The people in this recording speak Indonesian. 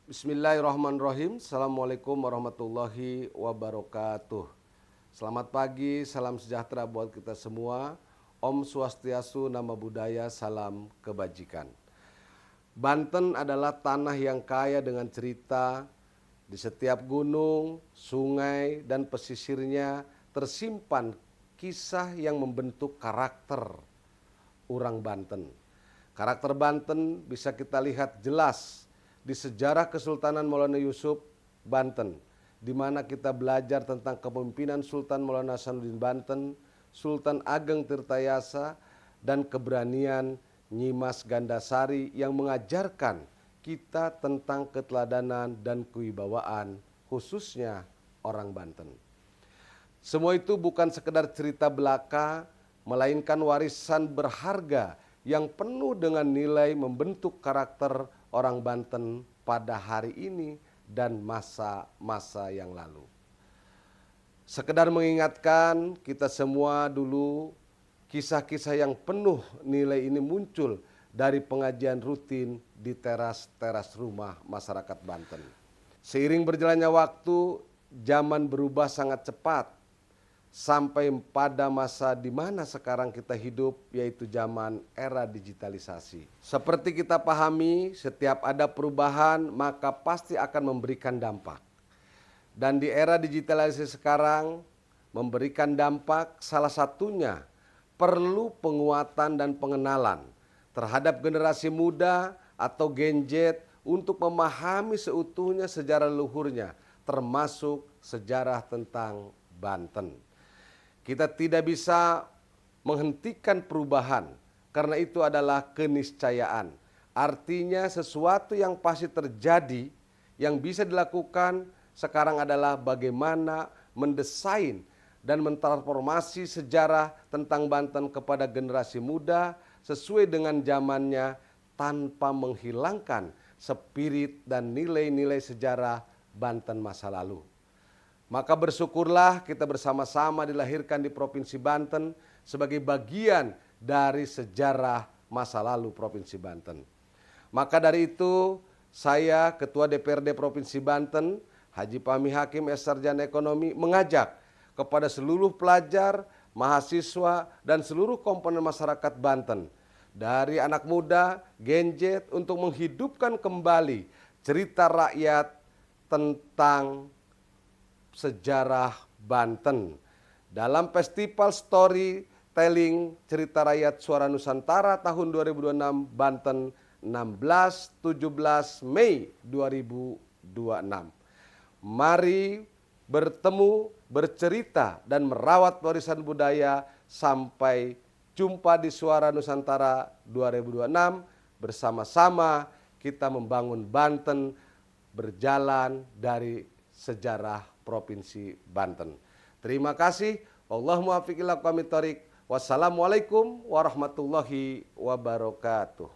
Bismillahirrahmanirrahim. Assalamualaikum warahmatullahi wabarakatuh. Selamat pagi, salam sejahtera buat kita semua. Om Swastiastu, Nama Budaya, salam kebajikan. Banten adalah tanah yang kaya dengan cerita. Di setiap gunung, sungai, dan pesisirnya tersimpan kisah yang membentuk karakter orang Banten. Karakter Banten bisa kita lihat jelas di sejarah Kesultanan Maulana Yusuf Banten, di mana kita belajar tentang kepemimpinan Sultan Maulana Hasanuddin Banten, Sultan Ageng Tirtayasa, dan keberanian Nyimas Gandasari yang mengajarkan kita tentang keteladanan dan kewibawaan khususnya orang Banten. Semua itu bukan sekedar cerita belaka, melainkan warisan berharga yang penuh dengan nilai membentuk karakter orang Banten pada hari ini dan masa-masa yang lalu. Sekedar mengingatkan kita semua dulu, kisah-kisah yang penuh nilai ini muncul dari pengajian rutin di teras-teras rumah masyarakat Banten. Seiring berjalannya waktu, zaman berubah sangat cepat sampai pada masa di mana sekarang kita hidup, yaitu zaman era digitalisasi. Seperti kita pahami, setiap ada perubahan maka pasti akan memberikan dampak. Dan di era digitalisasi sekarang memberikan dampak, salah satunya perlu penguatan dan pengenalan terhadap generasi muda atau Gen Z untuk memahami seutuhnya sejarah leluhurnya, termasuk sejarah tentang Banten. Kita tidak bisa menghentikan perubahan karena itu adalah keniscayaan. Artinya sesuatu yang pasti terjadi, yang bisa dilakukan sekarang adalah bagaimana mendesain dan mentransformasi sejarah tentang Banten kepada generasi muda sesuai dengan zamannya tanpa menghilangkan spirit dan nilai-nilai sejarah Banten masa lalu. Maka bersyukurlah kita bersama-sama dilahirkan di Provinsi Banten sebagai bagian dari sejarah masa lalu Provinsi Banten. Maka dari itu saya Ketua DPRD Provinsi Banten, Haji Fahmi Hakim S. Sarjana Ekonomi, mengajak kepada seluruh pelajar, mahasiswa, dan seluruh komponen masyarakat Banten, dari anak muda, Gen Z, untuk menghidupkan kembali cerita rakyat tentang sejarah Banten dalam Festival Storytelling Cerita Rakyat Suara Nusantara tahun 2026 Banten 16-17 Mei 2026. Mari bertemu, bercerita dan merawat warisan budaya. Sampai jumpa di Suara Nusantara 2026. Bersama-sama kita membangun Banten berjalan dari sejarah Provinsi Banten. Terima kasih. Wallahul muwaffiq ila aqwamit thoriq. Wassalamualaikum warahmatullahi wabarakatuh.